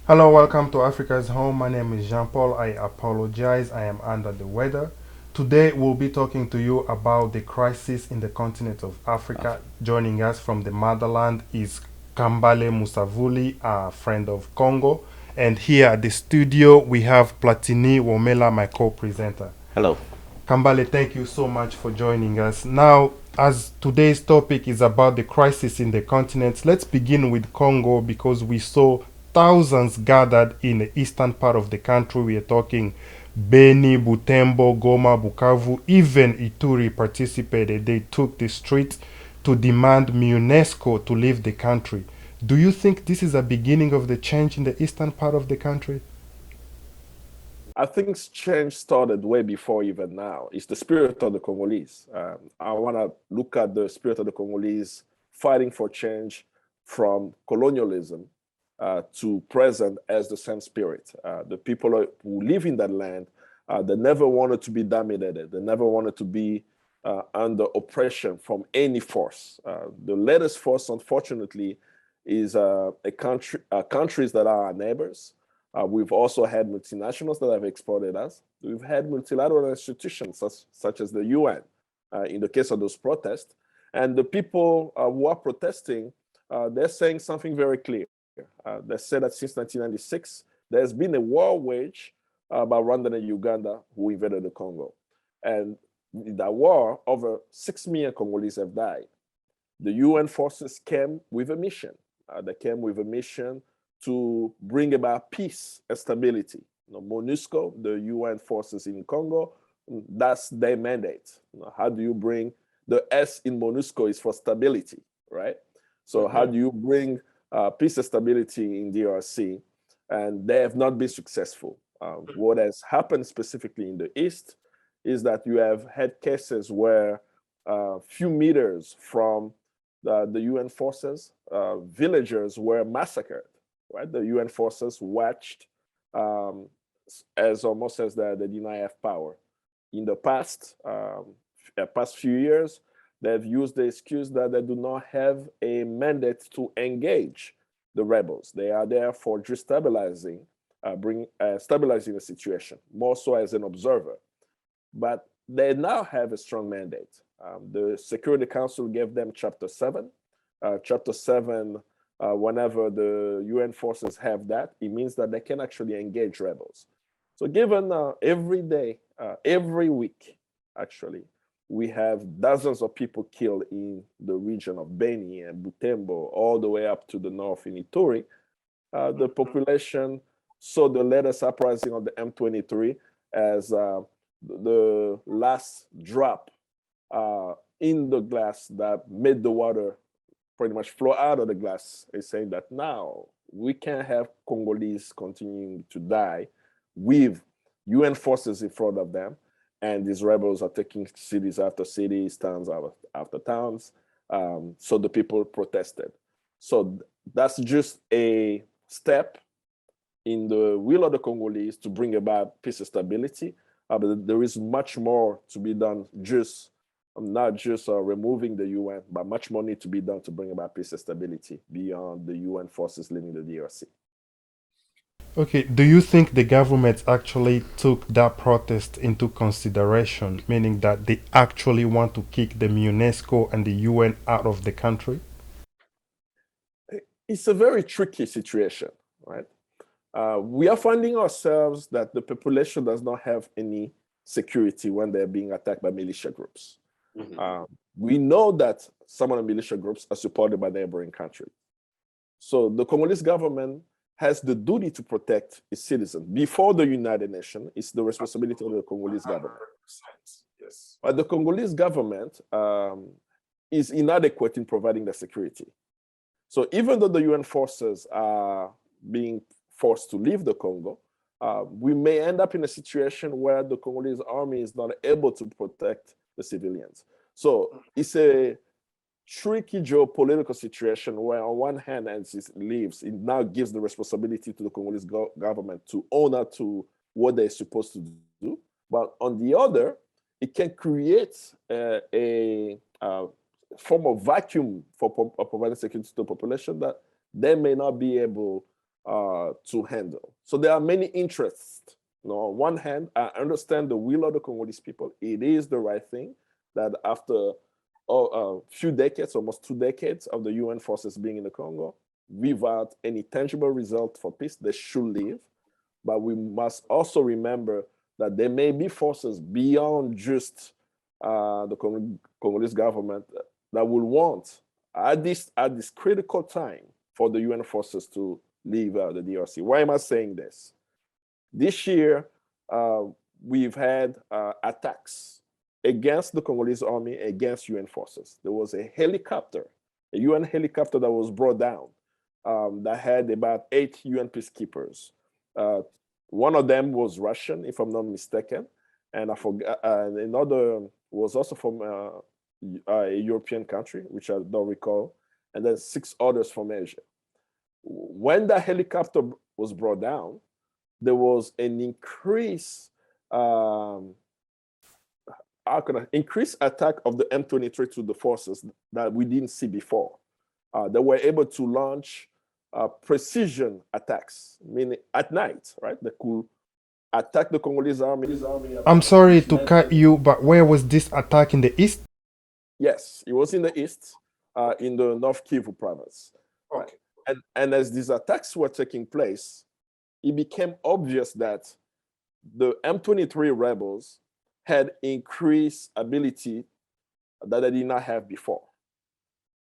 Hello, welcome to Africa's Home. My name is Jean-Paul. I apologize, I am under the weather. Today we'll be talking to you about the crisis in the continent of Africa. Joining us from the motherland is Kambale Musavuli, a friend of Congo. And here at the studio we have Platini Womela, my co-presenter. Hello. Kambale, thank you so much for joining us. Now, as today's topic is about the crisis in the continent, let's begin with Congo because we saw thousands gathered in the eastern part of the country. We are talking Beni, Butembo, Goma, Bukavu, even Ituri participated. They took the streets to demand MONUSCO to leave the country. Do you think this is a beginning of the change in the eastern part of the country? I think change started way before even now. It's the spirit of the Congolese. I want to look at the spirit of the Congolese fighting for change from colonialism to present as the same spirit. The people who live in that land, they never wanted to be dominated. They never wanted to be under oppression from any force. The latest force, unfortunately, is countries that are our neighbors. We've also had multinationals that have exploited us. We've had multilateral institutions such as the UN in the case of those protests. And the people who are protesting, they're saying something very clear. They said that since 1996, there's been a war waged by Rwanda and Uganda who invaded the Congo. And in that war, over 6 million Congolese have died. The UN forces came with a mission. They came with a mission to bring about peace and stability. MONUSCO, the UN forces in Congo, that's their mandate. How do you bring, the S in MONUSCO is for stability, right? So how do you bring peace and stability in DRC? And they have not been successful. What has happened specifically in the East is that you have had cases where few meters from the UN forces, villagers were massacred. Right, the UN forces watched as almost as the deny of power. In the past few years, they've used the excuse that they do not have a mandate to engage the rebels. They are there for destabilizing, stabilizing the situation, more so as an observer. But they now have a strong mandate. The Security Council gave them Chapter 7. Chapter 7, whenever the UN forces have that, it means that they can actually engage rebels. So given every day, every week, actually, we have dozens of people killed in the region of Beni and Butembo, all the way up to the north in Ituri. The population saw the latest uprising of the M23 as the last drop in the glass that made the water pretty much flow out of the glass. Is saying that now we can't have Congolese continuing to die with UN forces in front of them, and these rebels are taking cities after cities, towns after towns. So the people protested. So that's just a step in the will of the Congolese to bring about peace and stability. But there is much more to be done, not just removing the UN, but much more need to be done to bring about peace and stability beyond the UN forces leaving the DRC. Okay, do you think the government actually took that protest into consideration, meaning that they actually want to kick the UNESCO and the UN out of the country? It's a very tricky situation, right? We are finding ourselves that the population does not have any security when they're being attacked by militia groups. We know that some of the militia groups are supported by neighboring countries. So the Congolese government has the duty to protect its citizens. Before the United Nations, it's the responsibility of the Congolese government. Yes. But the Congolese government is inadequate in providing the security. So even though the UN forces are being forced to leave the Congo, we may end up in a situation where the Congolese army is not able to protect the civilians. So it's a tricky geopolitical situation where on one hand, as it leaves, it now gives the responsibility to the Congolese government to own up to what they're supposed to do. But on the other, it can create a form of vacuum for providing security to the population that they may not be able to handle. So there are many interests. On one hand, I understand the will of the Congolese people. It is the right thing that after a few decades, almost 2 decades of the UN forces being in the Congo, without any tangible result for peace, they should leave. But we must also remember that there may be forces beyond just the Congolese government that will want, at this critical time, for the UN forces to leave the DRC. Why am I saying this? This year, we've had attacks against the Congolese army, against UN forces. There was a helicopter, a UN helicopter that was brought down that had about 8 UN peacekeepers. One of them was Russian, if I'm not mistaken, and I forgot. Another was also from a European country, which I don't recall, and then 6 others from Asia. When the helicopter was brought down, there was an increased attack of the M23 to the forces that we didn't see before. They were able to launch precision attacks, meaning at night, right? They could attack the Congolese army. I'm sorry to cut you, but where was this attack, in the east? Yes, it was in the east, in the North Kivu province. Okay. And as these attacks were taking place, it became obvious that the M23 rebels had increased ability that they did not have before.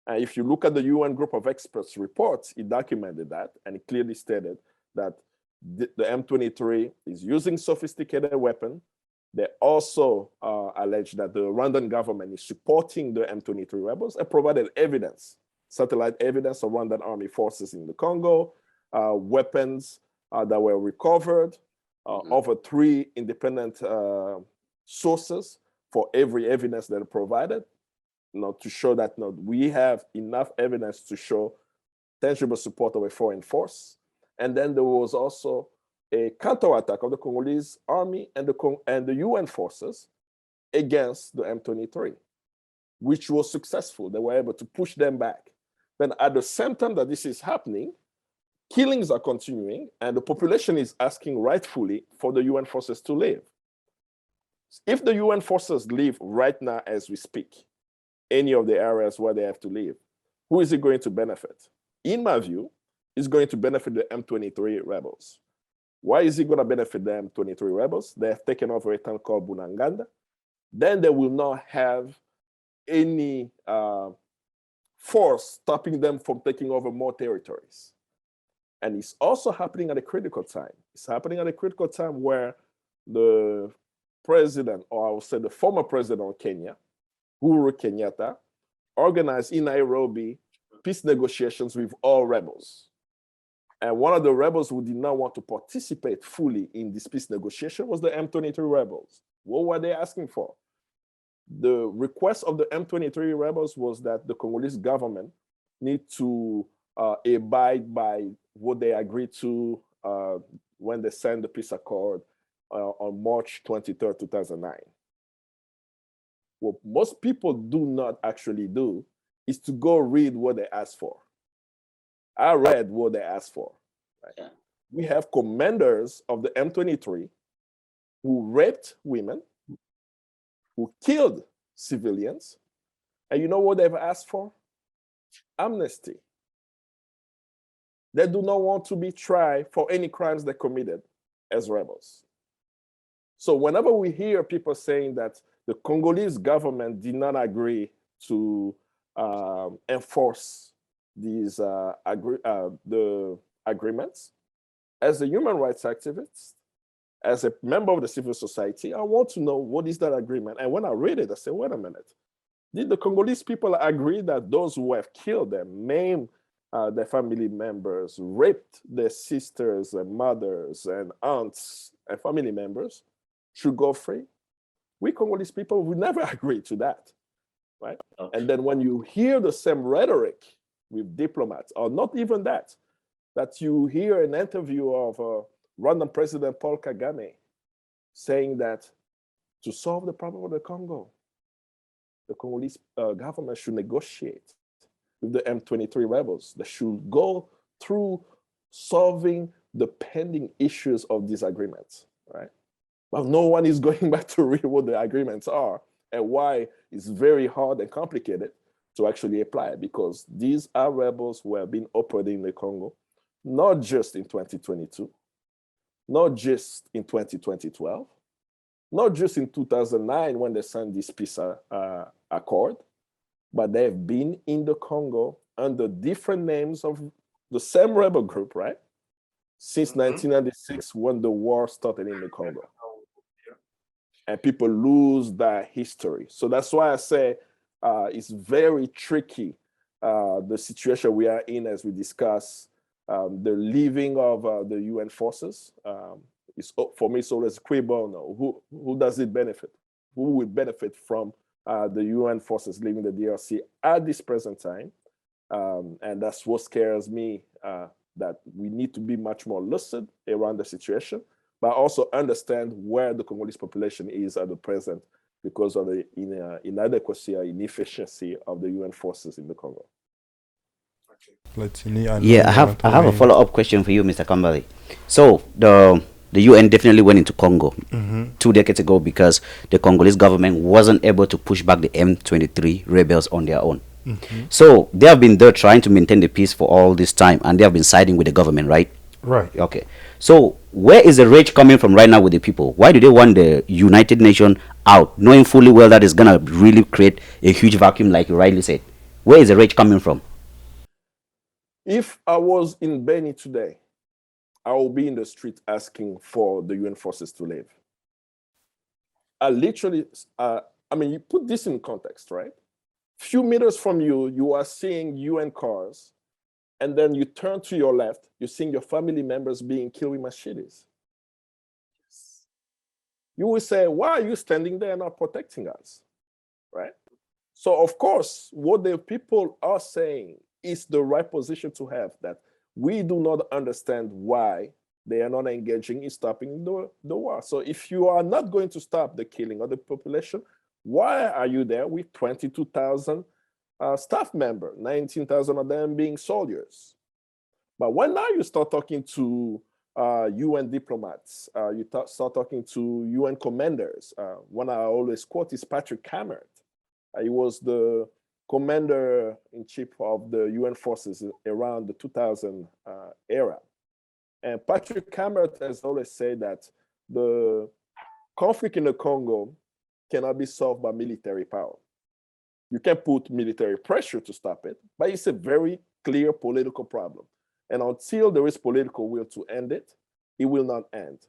And if you look at the UN group of experts reports, it documented that, and it clearly stated that the M23 is using sophisticated weapons. They also allege that the Rwandan government is supporting the M23 rebels and provided evidence, satellite evidence of Rwandan army forces in the Congo, weapons that were recovered, over 3 independent sources for every evidence that are provided, to show that we have enough evidence to show tangible support of a foreign force. And then there was also a counterattack of the Congolese army and the UN forces against the M23, which was successful. They were able to push them back. Then at the same time that this is happening, killings are continuing, and the population is asking rightfully for the UN forces to leave. If the UN forces leave right now as we speak, any of the areas where they have to leave, who is it going to benefit? In my view, it's going to benefit the M23 rebels. Why is it going to benefit the M23 rebels? They have taken over a town called Bunagana. Then they will not have any force stopping them from taking over more territories. And it's also happening at a critical time. It's happening at a critical time where the president, or I would say the former president of Kenya, Uhuru Kenyatta, organized in Nairobi peace negotiations with all rebels. And one of the rebels who did not want to participate fully in this peace negotiation was the M23 rebels. What were they asking for? The request of the M23 rebels was that the Congolese government need to abide by what they agreed to when they signed the peace accord on March 23rd, 2009. What most people do not actually do is to go read what they asked for. I read what they asked for. Right? Yeah. We have commanders of the M23 who raped women, who killed civilians, and you know what they've asked for? Amnesty. They do not want to be tried for any crimes they committed as rebels. So whenever we hear people saying that the Congolese government did not agree to enforce these the agreements, as a human rights activist, as a member of the civil society, I want to know what is that agreement. And when I read it, I say, wait a minute. Did the Congolese people agree that those who have killed them, maimed their family members, raped their sisters and mothers and aunts and family members should go free. We Congolese people would never agree to that, right? Okay. And then when you hear the same rhetoric with diplomats, or not even that, that you hear an interview of Rwandan President Paul Kagame saying that to solve the problem of the Congo, the Congolese government should negotiate with the M23 rebels. They should go through solving the pending issues of these agreements, right? But no one is going back to read what the agreements are and why it's very hard and complicated to actually apply, because these are rebels who have been operating in the Congo, not just in 2022, not just in 2012, not just in 2009 when they signed this peace accord, but they have been in the Congo under different names of the same rebel group, right? Since 1996, when the war started in the Congo. And people lose that history. So that's why I say it's very tricky, the situation we are in as we discuss the leaving of the UN forces. For me, it's always cui bono. Who does it benefit? Who will benefit from the UN forces leaving the DRC at this present time? And that's what scares me, that we need to be much more lucid around the situation, but also understand where the Congolese population is at the present because of the inadequacy or inefficiency of the UN forces in the Congo. Yeah, I have a follow-up question for you, Mr. Kambale. So the UN definitely went into Congo 2 decades ago because the Congolese government wasn't able to push back the M23 rebels on their own. So they have been there trying to maintain the peace for all this time, and they have been siding with the government, right? Right. Okay. So where is the rage coming from right now with the people? Why do they want the United Nations out, knowing fully well that it's going to really create a huge vacuum, like you rightly said? Where is the rage coming from? If I was in Beni today, I will be in the street asking for the UN forces to leave. I literally, you put this in context, right? Few meters from you, you are seeing UN cars, and then you turn to your left, you're seeing your family members being killed with machetes. You will say, why are you standing there and not protecting us, right? So of course, what the people are saying is the right position to have, that we do not understand why they are not engaging in stopping the war. So if you are not going to stop the killing of the population, why are you there with 22,000 staff members, 19,000 of them being soldiers? But when now you start talking to UN diplomats, start talking to UN commanders. One I always quote is Patrick Cameron. He was the commander-in-chief of the UN forces around the 2000 era. And Patrick Cameron has always said that the conflict in the Congo cannot be solved by military power. You can put military pressure to stop it, but it's a very clear political problem. And until there is political will to end it, it will not end.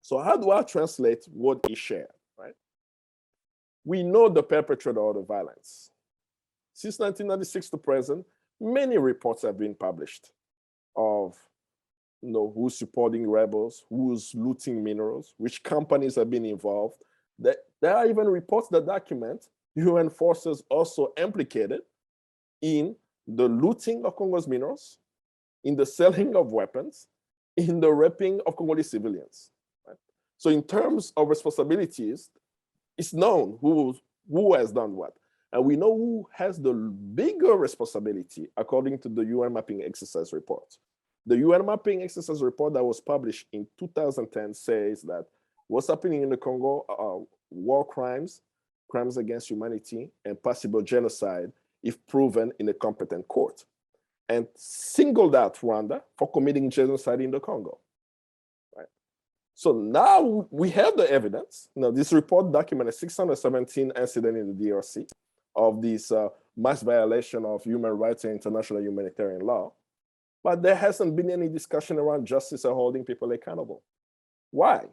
So how do I translate what he shared, right? We know the perpetrator of the violence. Since 1996 to present, many reports have been published of who's supporting rebels, who's looting minerals, which companies have been involved. There are even reports that document UN forces also implicated in the looting of Congo's minerals, in the selling of weapons, in the raping of Congolese civilians. Right? So in terms of responsibilities, it's known who has done what. And we know who has the bigger responsibility according to the UN mapping exercise report. The UN mapping exercise report that was published in 2010 says that what's happening in the Congo are war crimes, crimes against humanity, and possible genocide if proven in a competent court, and singled out Rwanda for committing genocide in the Congo. Right? So now we have the evidence. Now, this report documented 617 incidents in the DRC of this mass violation of human rights and international humanitarian law. But there hasn't been any discussion around justice or holding people accountable. Why?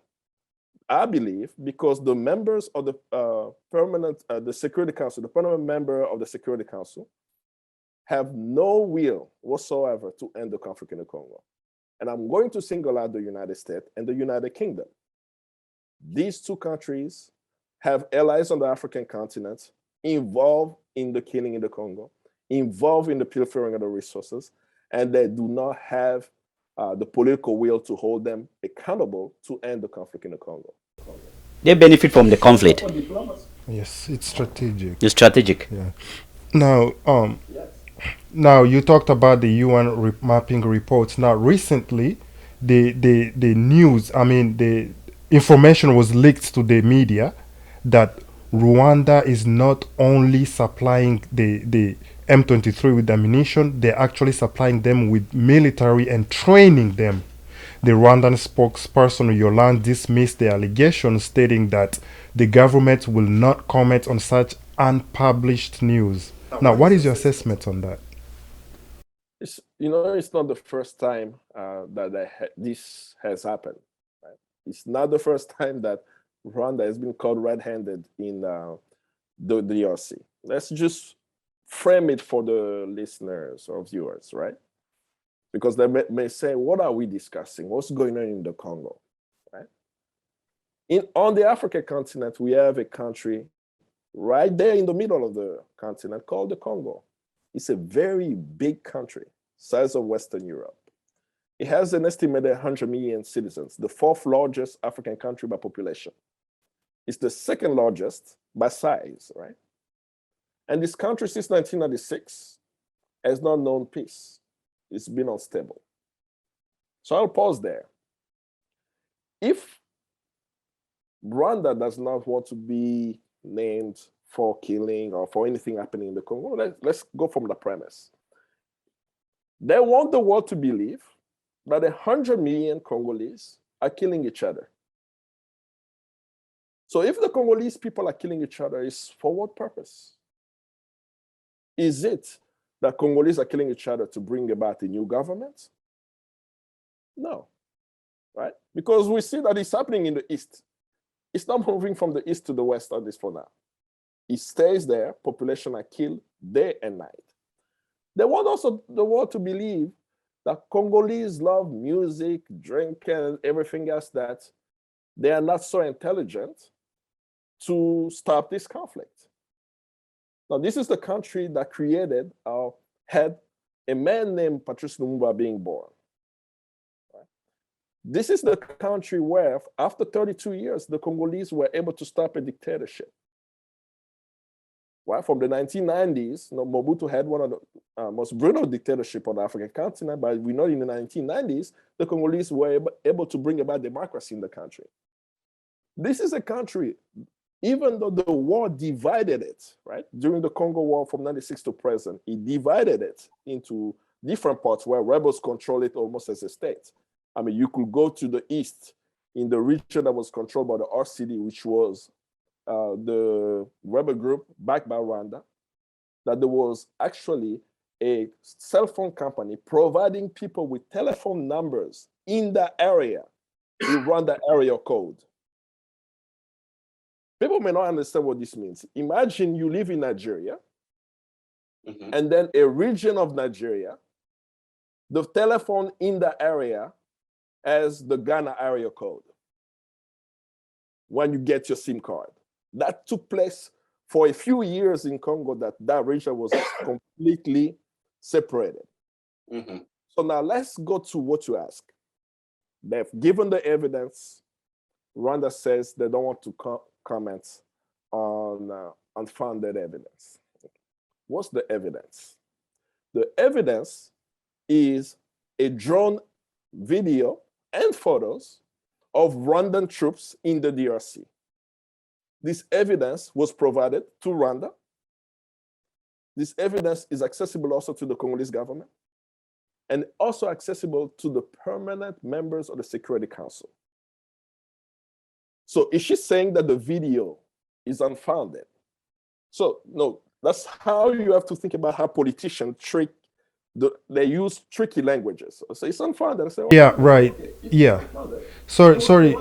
I believe because the members of the the Security Council, the permanent member of the Security Council, have no will whatsoever to end the conflict in the Congo. And I'm going to single out the United States and the United Kingdom. These two countries have allies on the African continent involved in the killing in the Congo, involved in the pilfering of the resources, and they do not have the political will to hold them accountable to end the conflict in the Congo. They benefit from the conflict. Yes, it's strategic. It's strategic. Yeah. Now, now you talked about the UN mapping reports. Now, recently, the news, I mean, the information was leaked to the media that Rwanda is not only supplying the M23 with ammunition, they're actually supplying them with military and training them. The Rwandan spokesperson Yolande dismissed the allegation, stating that the government will not comment on such unpublished news. Now, what is your assessment on that? It's not the first time that this has happened. Right? It's not the first time that Rwanda has been caught red-handed in the DRC. Let's just frame it for the listeners or viewers, right? Because they may say, what are we discussing? What's going on in the Congo, right? On the African continent, we have a country right there in the middle of the continent called the Congo. It's a very big country, size of Western Europe. It has an estimated 100 million citizens, the fourth largest African country by population. It's the second largest by size, right? And this country since 1996 has not known peace. It's been unstable. So I'll pause there. If Rwanda does not want to be named for killing or for anything happening in the Congo, let's go from the premise. They want the world to believe that 100 million Congolese are killing each other. So if the Congolese people are killing each other, it's for what purpose? Is it that Congolese are killing each other to bring about a new government? No, right? Because we see that it's happening in the East. It's not moving from the East to the West, at least for now. It stays there, population are killed day and night. They want also the world to believe that Congolese love music, drink, and everything else, that they are not so intelligent to stop this conflict. Now, this is the country that created or had a man named Patrice Lumumba being born. Right? This is the country where, after 32 years, the Congolese were able to stop a dictatorship. Right? From the 1990s, Mobutu had one of the most brutal dictatorships on the African continent, but we know in the 1990s, the Congolese were able to bring about democracy in the country. This is a country, even though the war divided it, right? During the Congo War from 96 to present, it divided it into different parts where rebels control it almost as a state. I mean, you could go to the east in the region that was controlled by the RCD, which was the rebel group backed by Rwanda, that there was actually a cell phone company providing people with telephone numbers in that area in Rwanda area code. People may not understand what this means. Imagine you live in Nigeria, and then a region of Nigeria, the telephone in the area has the Ghana area code when you get your SIM card. That took place for a few years in Congo, that region was completely separated. So now let's go to what you ask. They've given the evidence. Rwanda says they don't want to comment on unfounded evidence. What's the evidence? The evidence is a drone video and photos of Rwandan troops in the DRC. This evidence was provided to Rwanda. This evidence is accessible also to the Congolese government and also accessible to the permanent members of the Security Council. So is she saying that the video is unfounded? So no, that's how you have to think about how politicians they use tricky languages. So it's unfounded. I say, okay, Yeah, right. Yeah. Sorry.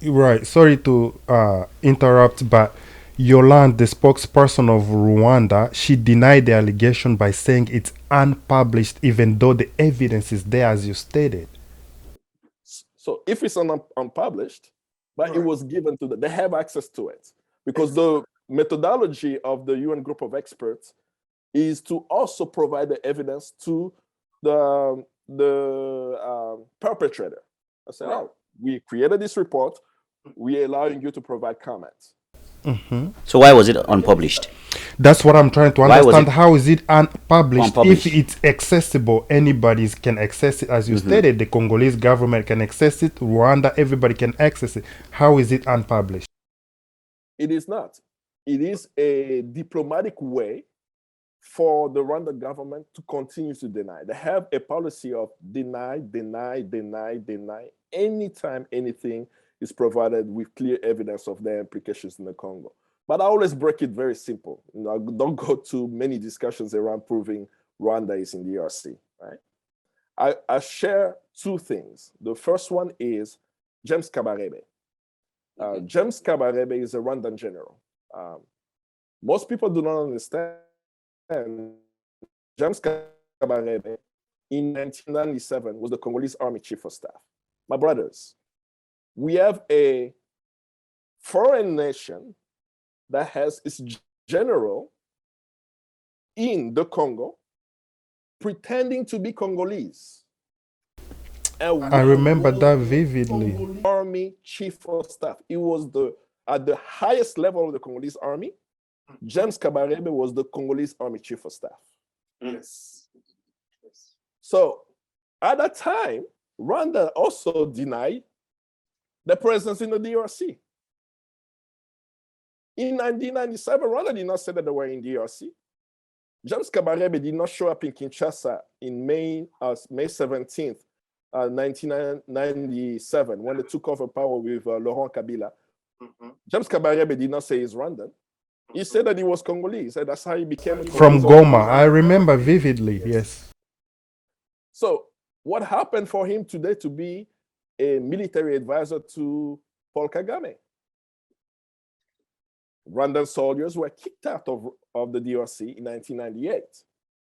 Right. Sorry to interrupt, but Yolande, the spokesperson of Rwanda, she denied the allegation by saying it's unpublished, even though the evidence is there, as you stated. So if it's unpublished, but it was given to them, they have access to it. Because the methodology of the UN group of experts is to also provide the evidence to the perpetrator. I said, oh, we created this report, we're allowing you to provide comments. So why was it unpublished? That's what I'm trying to Why was understand. it How is it unpublished? unpublished? If it's accessible, anybody can access it. As you stated, the Congolese government can access it, Rwanda, everybody can access it. How is it unpublished? It is not. It is a diplomatic way for the Rwanda government to continue to deny. They have a policy of deny, deny, deny, deny, anytime anything is provided with clear evidence of their implications in the Congo. But I always break it very simple. You know, I don't go to many discussions around proving Rwanda is in the DRC, right? I share two things. The first one is James Kabarebe. James Kabarebe is a Rwandan general. Most people do not understand James Kabarebe in 1997 was the Congolese Army Chief of Staff. My brothers, we have a foreign nation that has its general in the Congo pretending to be Congolese. And I remember that vividly. Army Chief of Staff. It was at the highest level of the Congolese Army. James Kabarebe was the Congolese Army Chief of Staff. Yes. So at that time, Rwanda also denied the presence in the DRC. In 1997, Rwanda did not say that they were in DRC. James Kabarebe did not show up in Kinshasa in May 17th, 1997, when they took over power with Laurent Kabila. James Kabarebe did not say he's Rwandan. He said that he was Congolese, and that's how he became From Goma, I remember vividly, yes. So what happened for him today to be a military advisor to Paul Kagame? Rwandan soldiers were kicked out of the DRC in 1998.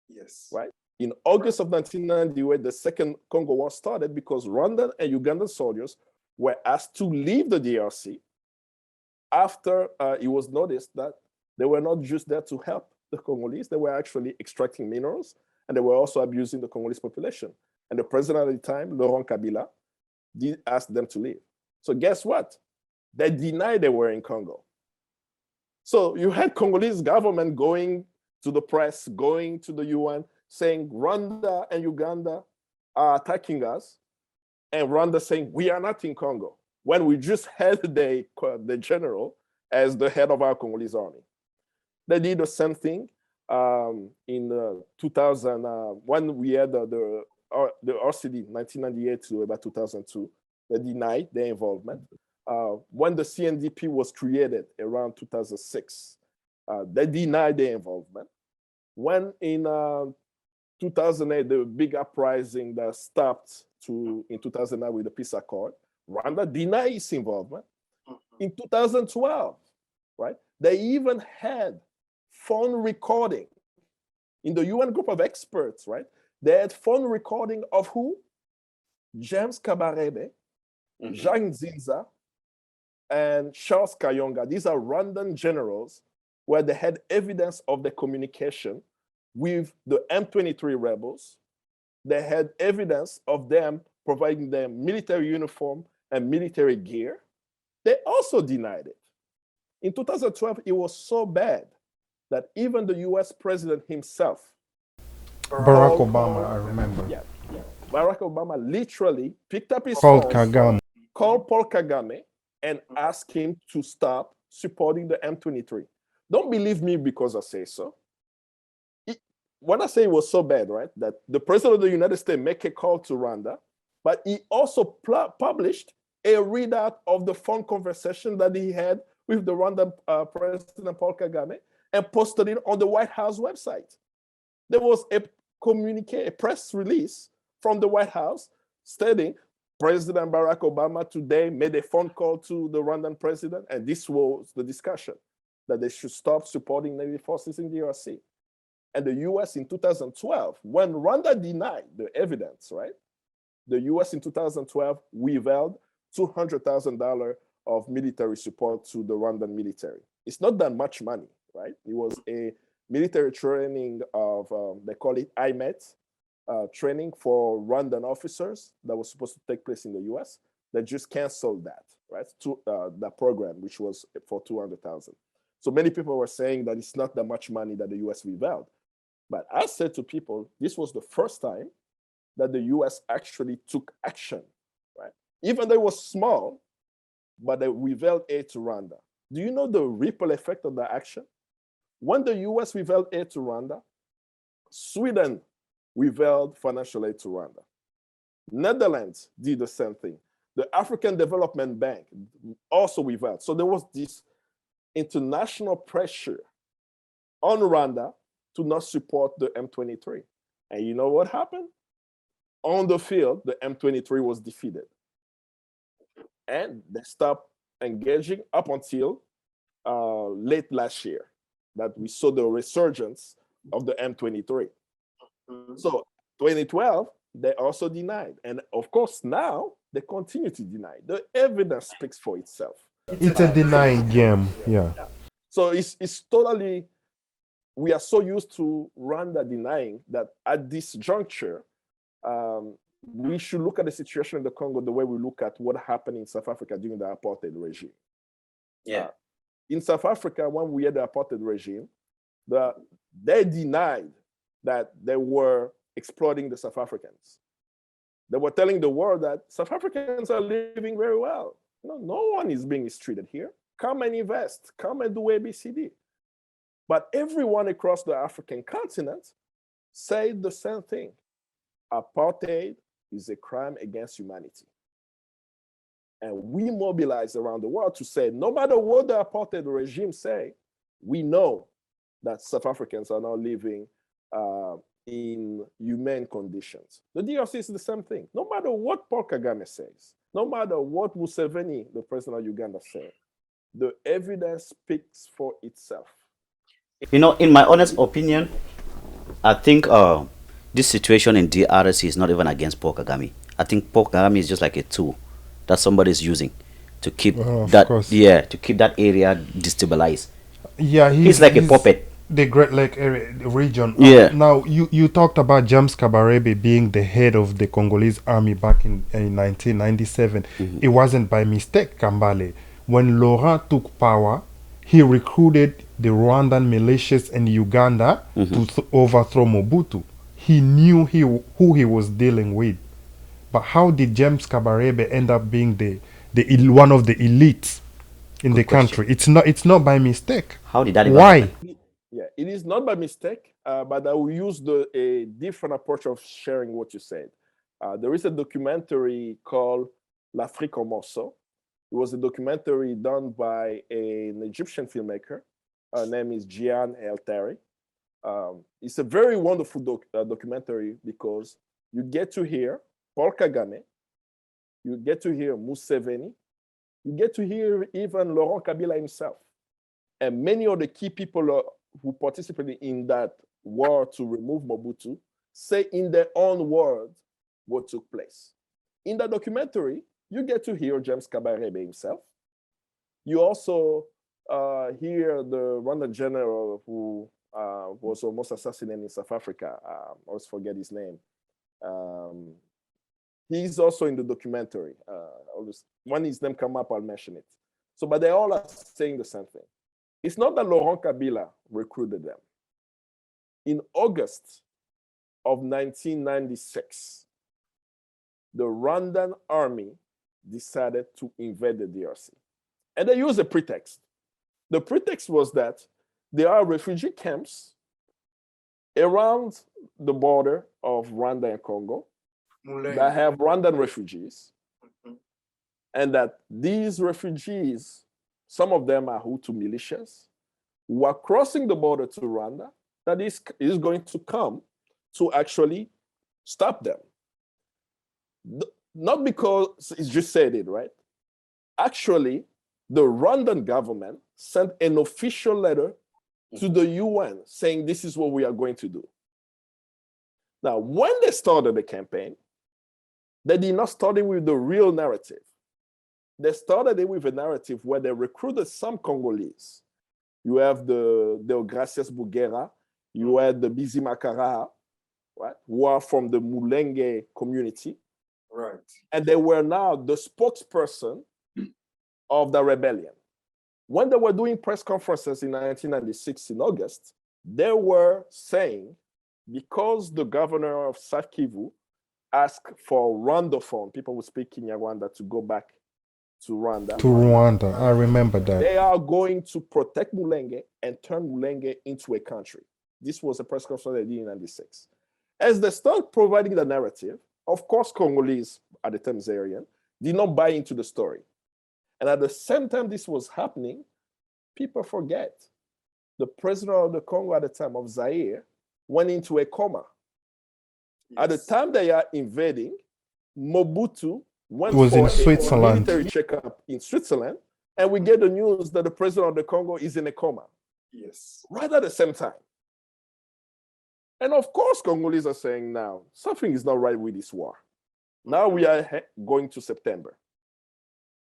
Yes. Right? In August of 1998, the Second Congo War started because Rwandan and Ugandan soldiers were asked to leave the DRC after it was noticed that they were not just there to help the Congolese, they were actually extracting minerals, and they were also abusing the Congolese population. And the president at the time, Laurent Kabila, did ask them to leave. So guess what? They denied they were in Congo. So you had Congolese government going to the press, going to the UN, saying Rwanda and Uganda are attacking us, and Rwanda saying we are not in Congo, when we just had the general as the head of our Congolese army. They did the same thing in 2000, when we had the RCD, 1998 to about 2002. They denied their involvement. When the CNDP was created around 2006, they denied their involvement. When in 2008, the big uprising that stopped in 2009 with the peace accord, Rwanda denied its involvement. In 2012, right, they even had phone recording in the UN group of experts, right? They had phone recording of who? James Kabarebe, Jacques Nzinza, and Charles Kayonga. These are Rwandan generals where they had evidence of the communication with the M23 rebels. They had evidence of them providing them military uniform and military gear. They also denied it. In 2012, it was so bad that even the US president himself, Barack Obama, I remember. Yeah, Barack Obama literally picked up his Called phone, Kagame. called Paul Kagame, and asked him to stop supporting the M23. Don't believe me because I say so. When I say it was so bad, right, that the president of the United States make a call to Rwanda, but he also published a readout of the phone conversation that he had with the Rwandan President Paul Kagame and posted it on the White House website. There was a press release from the White House stating President Barack Obama today made a phone call to the Rwandan president, and this was the discussion. that they should stop supporting Navy forces in the DRC. And the US in 2012, when Rwanda denied the evidence, right? The US in 2012 withheld $200,000 of military support to the Rwandan military. It's not that much money, right? It was a military training of, they call it IMET, training for Rwandan officers that was supposed to take place in the US. They just canceled that, right? To that program, which was for 200,000. So many people were saying that it's not that much money that the US withheld. But I said to people, this was the first time that the US actually took action, right? Even though it was small, but they withheld aid to Rwanda. Do you know the ripple effect of that action? When the US withheld aid to Rwanda, Sweden withheld financial aid to Rwanda. Netherlands did the same thing. The African Development Bank also withheld. So there was this international pressure on Rwanda to not support the M23. And you know what happened? On the field, the M23 was defeated. And they stopped engaging up until late last year, that we saw the resurgence of the M23. So 2012, they also denied. And of course, now they continue to deny. The evidence speaks for itself. It's a denying game, yeah. So it's totally, we are so used to Rwanda denying that at this juncture, we should look at the situation in the Congo the way we look at what happened in South Africa during the apartheid regime. Yeah. In South Africa, when we had the apartheid regime, they denied that they were exploiting the South Africans. They were telling the world that South Africans are living very well. No one is being mistreated here. Come and invest. Come and do ABCD. But everyone across the African continent said the same thing. Apartheid is a crime against humanity. And we mobilized around the world to say, no matter what the apartheid regime say, we know that South Africans are now living in humane conditions. The DRC is the same thing. No matter what Paul Kagame says, no matter what Museveni, the president of Uganda, says, the evidence speaks for itself. You know, in my honest opinion, I think this situation in DRC is not even against Paul Kagame. I think Paul Kagame is just like a tool that somebody is using to keep to keep that area destabilized. Yeah, he's like a puppet. The Great Lake area, region. Yeah. Now, you talked about James Kabarebe being the head of the Congolese army back in 1997. It wasn't by mistake, Kambale. When Laurent took power, he recruited the Rwandan militias in Uganda to overthrow Mobutu. He knew who he was dealing with. But how did James Kabarebe end up being one of the elites in the country? It's not by mistake. How did that? Why? Yeah, it is not by mistake, but I will use a different approach of sharing what you said. There is a documentary called L'Afrique en morceaux. It was a documentary done by an Egyptian filmmaker. Her name is Gian El-Tari. It's a very wonderful documentary because you get to hear Paul Kagame, you get to hear Museveni, you get to hear even Laurent Kabila himself. And many of the key people who participated in that war to remove Mobutu say in their own words what took place. In the documentary, you get to hear James Kabarebe himself. You also hear the Rwandan general who was almost assassinated in South Africa. I always forget his name. He's also in the documentary. When his name come up, I'll mention it. So, but they all are saying the same thing. It's not that Laurent Kabila recruited them. In August of 1996, the Rwandan army decided to invade the DRC. And they used a pretext. The pretext was that there are refugee camps around the border of Rwanda and Congo that have Rwandan refugees, and that these refugees, some of them are Hutu militias, who are crossing the border to Rwanda, that is going to come to actually stop them. Not because it's just said it, right? Actually, the Rwandan government sent an official letter to the UN saying this is what we are going to do. Now, when they started the campaign, they did not start it with the real narrative. They started it with a narrative where they recruited some Congolese. You have the Deogracias Bugera, you had the Bizi Makara, right, who are from the Mulenge community. Right. And they were now the spokesperson of the rebellion. When they were doing press conferences in 1996 in August, they were saying, because the governor of South Kivu asked for Rwandophone, people who speak Kinyarwanda, to go back to Rwanda. To Rwanda, I remember that. They are going to protect Mulenge and turn Mulenge into a country. This was a press conference they did in 96. As they start providing the narrative, of course, Congolese, at the time Zairian, did not buy into the story. And at the same time this was happening, people forget the president of the Congo at the time of Zaire went into a coma. Yes. At the time they are invading, Mobutu went was for in a Switzerland. military checkup in Switzerland, and we get the news that the president of the Congo is in a coma. Yes. Right at the same time. And of course, Congolese are saying now, something is not right with this war. Now we are going to September.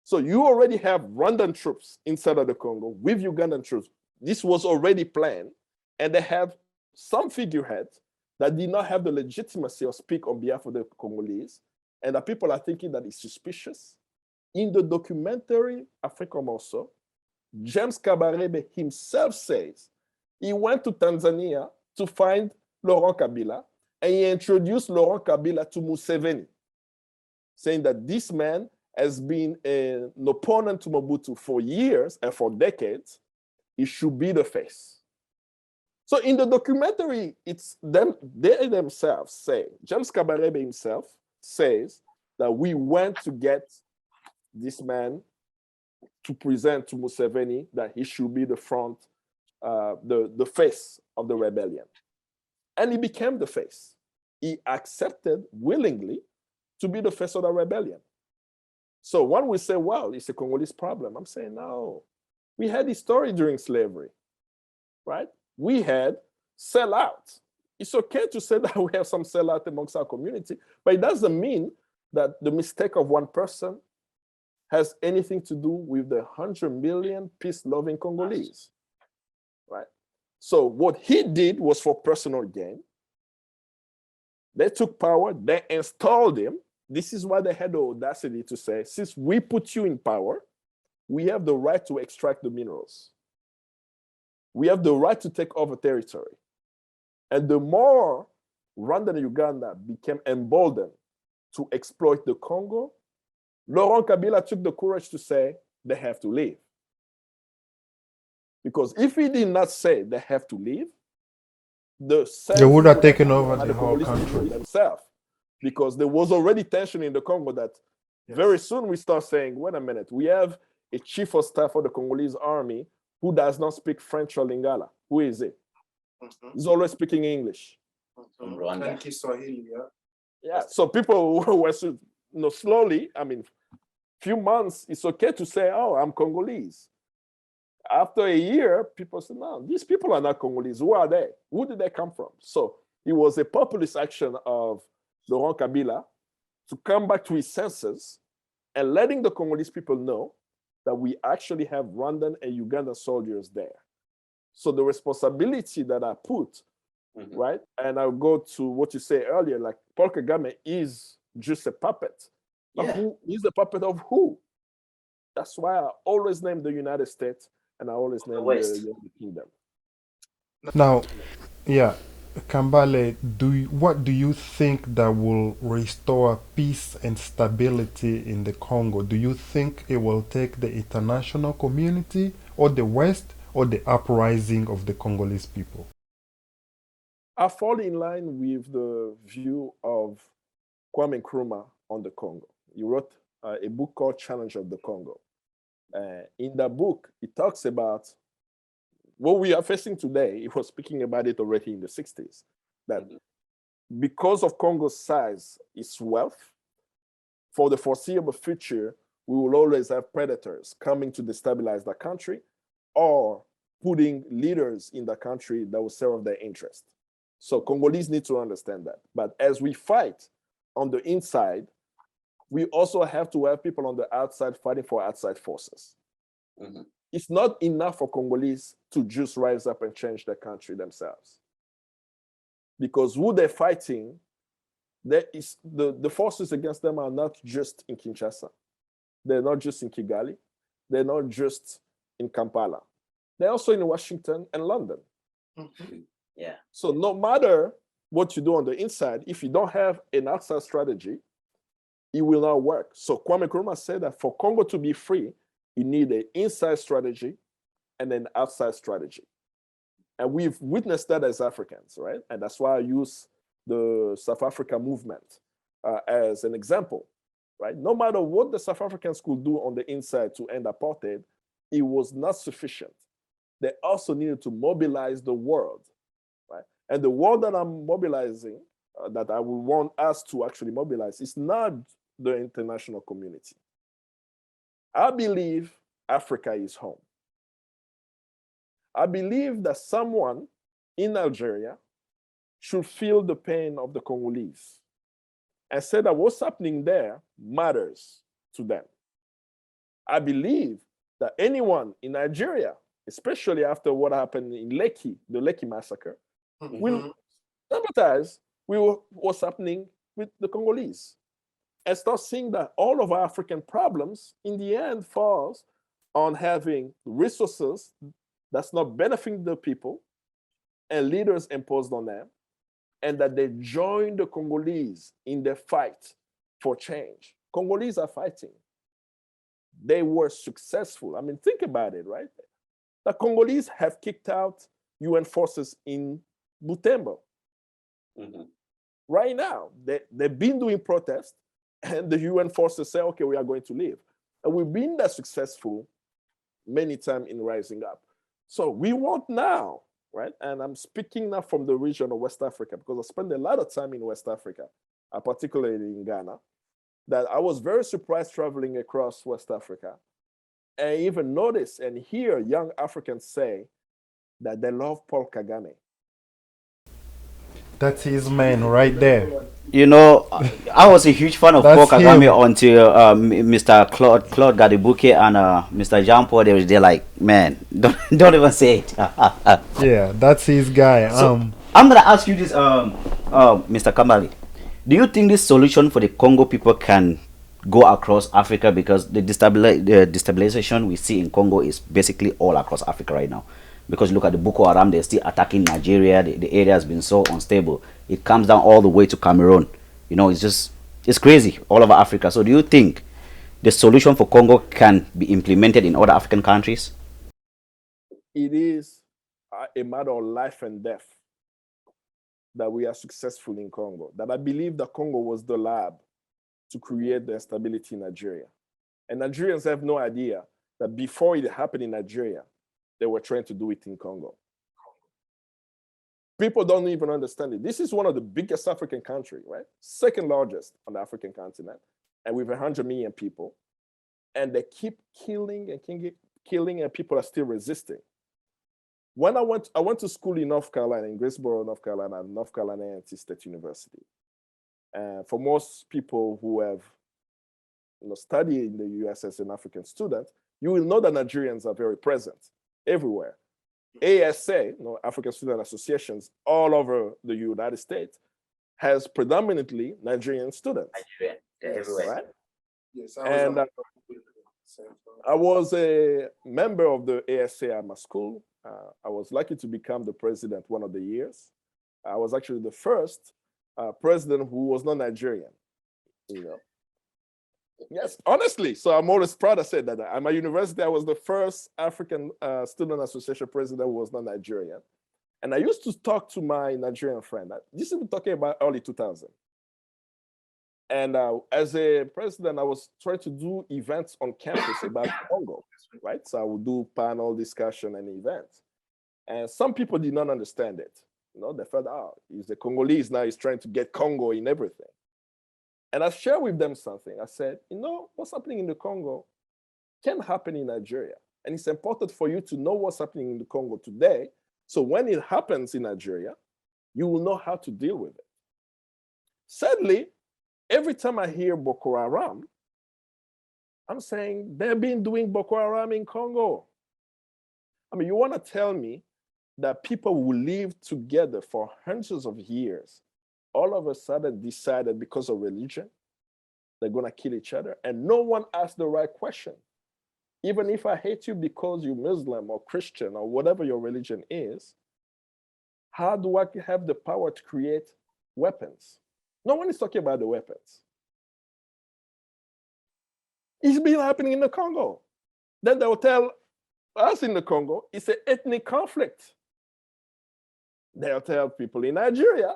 So you already have Rwandan troops inside of the Congo with Ugandan troops. This was already planned, and they have some figureheads that did not have the legitimacy of speak on behalf of the Congolese, and the people are thinking that it's suspicious. In the documentary Africa also, James Kabarebe himself says he went to Tanzania to find Laurent Kabila, and he introduced Laurent Kabila to Museveni, saying that this man has been an opponent to Mobutu for years and for decades. He should be the face. So in the documentary, it's them, they themselves say, James Kabarebe himself says that we went to get this man to present to Museveni that he should be the front, the face of the rebellion. And he became the face. He accepted willingly to be the face of the rebellion. So when we say, well, it's a Congolese problem, I'm saying, no. We had this story during slavery, right? We had sellout. It's okay to say that we have some sellout amongst our community, but it doesn't mean that the mistake of one person has anything to do with the 100 million peace-loving Congolese, right? So what he did was for personal gain. They took power, they installed him. This is why they had the audacity to say, since we put you in power, we have the right to extract the minerals. We have the right to take over territory. And the more Rwanda and Uganda became emboldened to exploit the Congo, Laurent Kabila took the courage to say they have to leave. Because if he did not say they have to leave, they would have taken over the whole country themselves. Because there was already tension in the Congo that very soon we start saying, wait a minute, we have a chief of staff of the Congolese army who does not speak French or Lingala. Who is he? He's always speaking English. Rwanda. Kiswahili, yeah. So people were slowly, I mean, few months, it's okay to say, oh, I'm Congolese. After a year, people said, no, these people are not Congolese. Who are they? Who did they come from? So it was a populist action of Laurent Kabila to come back to his senses and letting the Congolese people know that we actually have Rwandan and Ugandan soldiers there. So the responsibility that I put, right? And I'll go to what you say earlier, like Paul Kagame is just a puppet. But who is the puppet of who? That's why I always name the United States and I always name the United Kingdom. Now, yeah, Kambale, what do you think that will restore peace and stability in the Congo? Do you think it will take the international community or the West or the uprising of the Congolese people? I fall in line with the view of Kwame Nkrumah on the Congo. He wrote a book called Challenge of the Congo. In that book, he talks about what we are facing today. He was speaking about it already in the 60s, that because of Congo's size, its wealth, for the foreseeable future, we will always have predators coming to destabilize the country or putting leaders in the country that will serve their interest. So Congolese need to understand that. But as we fight on the inside, we also have to have people on the outside fighting for outside forces. Mm-hmm. It's not enough for Congolese to just rise up and change their country themselves. Because who they're fighting, the forces against them are not just in Kinshasa. They're not just in Kigali. They're not just in Kampala. They're also in Washington and London. Mm-hmm. Yeah. So no matter what you do on the inside, if you don't have an outside strategy, it will not work. So Kwame Nkrumah said that for Congo to be free, you need an inside strategy and an outside strategy. And we've witnessed that as Africans, right? And that's why I use the South Africa movement as an example, right? No matter what the South Africans could do on the inside to end apartheid, it was not sufficient. They also needed to mobilize the world, right? And the world that I'm mobilizing, that I will want us to actually mobilize, is not the international community. I believe Africa is home. I believe that someone in Algeria should feel the pain of the Congolese and say that what's happening there matters to them. I believe that anyone in Nigeria, especially after what happened in Lekki, the Lekki massacre, mm-hmm. will sympathize with what's happening with the Congolese and start seeing that all of our African problems in the end falls on having resources that's not benefiting the people and leaders imposed on them, and that they join the Congolese in the fight for change. Congolese are fighting. They were successful. I mean, think about it, right? The Congolese have kicked out UN forces in Butembo. Mm-hmm. Right now, they've been doing protests, and the UN forces say, okay, we are going to leave. And we've been that successful many times in rising up. So we want now, right? And I'm speaking now from the region of West Africa because I spent a lot of time in West Africa, particularly in Ghana, that I was very surprised traveling across West Africa and even notice and hear young Africans say that they love Paul Kagame. That's his man right there. You know, I was a huge fan of Paul Kagame until Mr. Claude Gadibuke and Mr. Jean Paul. They're like, man, don't even say it. Yeah, that's his guy. So, I'm gonna ask you this, Mr. Kambale. Do you think this solution for the Congo people can go across Africa, because the destabilization we see in Congo is basically all across Africa right now? Because look at the Boko Haram, they're still attacking Nigeria. The area has been so unstable. It comes down all the way to Cameroon. You know, it's crazy all over Africa. So do you think the solution for Congo can be implemented in other African countries? It is a matter of life and death that we are successful in Congo. That I believe that Congo was the lab to create the instability in Nigeria. And Nigerians have no idea that before it happened in Nigeria, they were trying to do it in Congo. People don't even understand it. This is one of the biggest African countries, right? Second largest on the African continent, and with 100 million people. And they keep killing and people are still resisting. When I went to school in North Carolina, in Greensboro, North Carolina, North Carolina A&T State University. For most people who have studied in the US as an African student, you will know that Nigerians are very present everywhere. ASA, African Student Associations all over the United States, has predominantly Nigerian students. Nigeria, everywhere. Right? Yes, I was a member of the ASA at my school. I was lucky to become the president one of the years. I was actually the first president who was not Nigerian. Yes, honestly. So I'm always proud to say that at my university, I was the first African Student Association president who was not Nigerian. And I used to talk to my Nigerian friend. This is talking about early 2000. And as a president, I was trying to do events on campus about Congo, right? So I would do panel discussion and events. And some people did not understand it. They felt, he's the Congolese now, he's trying to get Congo in everything. And I shared with them something. I said, what's happening in the Congo can happen in Nigeria. And it's important for you to know what's happening in the Congo today. So when it happens in Nigeria, you will know how to deal with it. Sadly, every time I hear Boko Haram, I'm saying they've been doing Boko Haram in Congo. I mean, you want to tell me that people who live together for hundreds of years, all of a sudden decided because of religion, they're going to kill each other, and no one asked the right question. Even if I hate you because you're Muslim or Christian or whatever your religion is, how do I have the power to create weapons? No one is talking about the weapons. It's been happening in the Congo. Then they'll tell us in the Congo, it's an ethnic conflict. They'll tell people in Nigeria,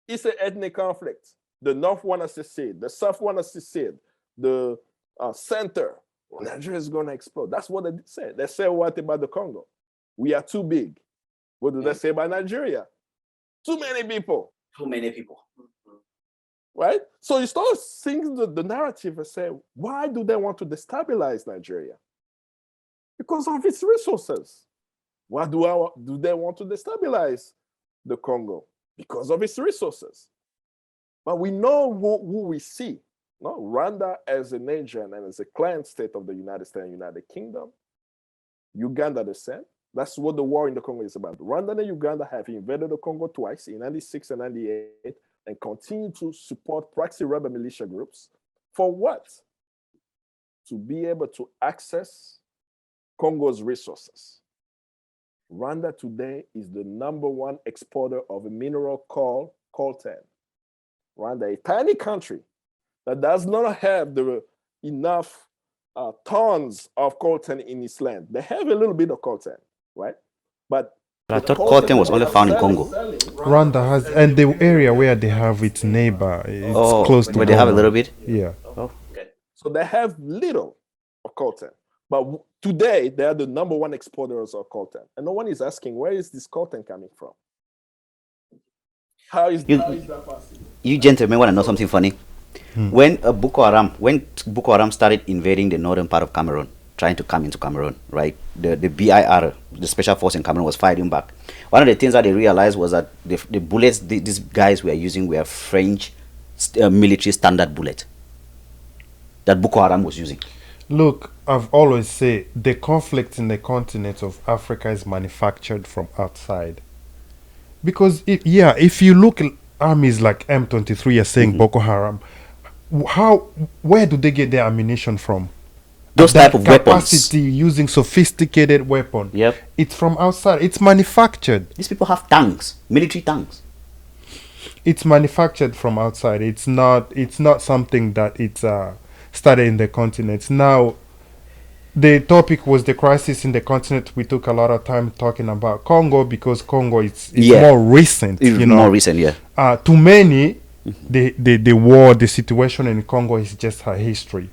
it's an ethnic conflict. The North want to secede, the South want to secede, the center, Nigeria is going to explode. That's what they say. They say what about the Congo? We are too big. What do they say about Nigeria? Too many people. Too many people. Right? So you start seeing the narrative and say, why do they want to destabilize Nigeria? Because of its resources. Why do they want to destabilize the Congo? Because of its resources. But we know who we see. No, Rwanda as a nation and as a client state of the United States and United Kingdom. Uganda the same. That's what the war in the Congo is about. Rwanda and Uganda have invaded the Congo twice in 96 and 98 and continue to support proxy rebel militia groups. For what? To be able to access Congo's resources. Rwanda today is the #1 exporter of a mineral called coltan. Rwanda, a tiny country that does not have enough tons of coltan in its land. They have a little bit of coltan, right? But I thought coltan was only found in Congo. Rwanda has, and the area where they have its neighbor, it's close to where they have a Congo. little bit? Yeah. Oh, okay. So they have little of coltan. But today, they are the #1 exporters of coltan. And no one is asking, where is this coltan coming from? How is that possible? You gentlemen want to know something funny? When Boko Haram started invading the northern part of Cameroon, trying to come into Cameroon, right? The BIR, the special force in Cameroon, was fighting back. One of the things that they realized was that the bullets these guys were using were French military standard bullets that Boko Haram was using. Look, I've always said the conflict in the continent of Africa is manufactured from outside. Because, if you look at armies like M23 are saying Boko Haram, where do they get their ammunition from? Those That type of capacity weapons. using sophisticated weapon. Yep. It's from outside. It's manufactured. These people have tanks, military tanks. It's manufactured from outside. It's not something that it's started in the continent. Now, the topic was the crisis in the continent. We took a lot of time talking about Congo because Congo is more recent. It's more recent, yeah. To many, the war, the situation in Congo is just a history.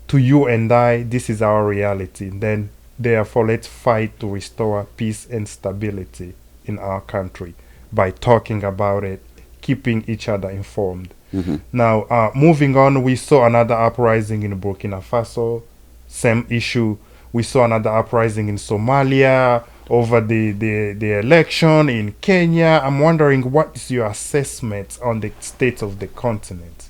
To you and I, this is our reality. Then, therefore, let's fight to restore peace and stability in our country by talking about it, keeping each other informed. Now, moving on, we saw another uprising in Burkina Faso. Same issue. We saw another uprising in Somalia over the election in Kenya. I'm wondering, what is your assessment on the state of the continent?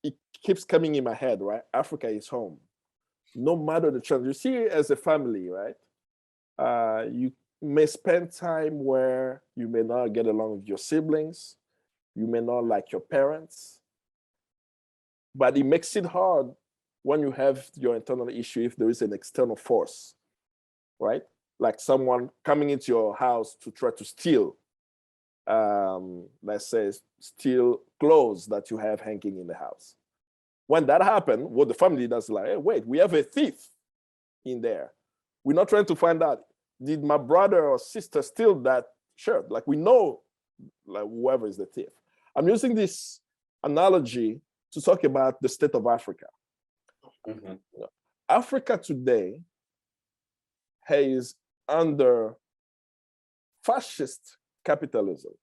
It keeps coming in my head, right? Africa is home. No matter the challenge, you see it as a family, right? You may spend time where you may not get along with your siblings, you may not like your parents, but it makes it hard when you have your internal issue if there is an external force, right? Like someone coming into your house to try to steal, let's say, steal clothes that you have hanging in the house. When that happens, what the family does is like, hey, wait, we have a thief in there. We're not trying to find out, did my brother or sister steal that shirt? Like, we know, like, whoever is the thief. I'm using this analogy to talk about the state of Africa. Africa today is under fascist capitalism,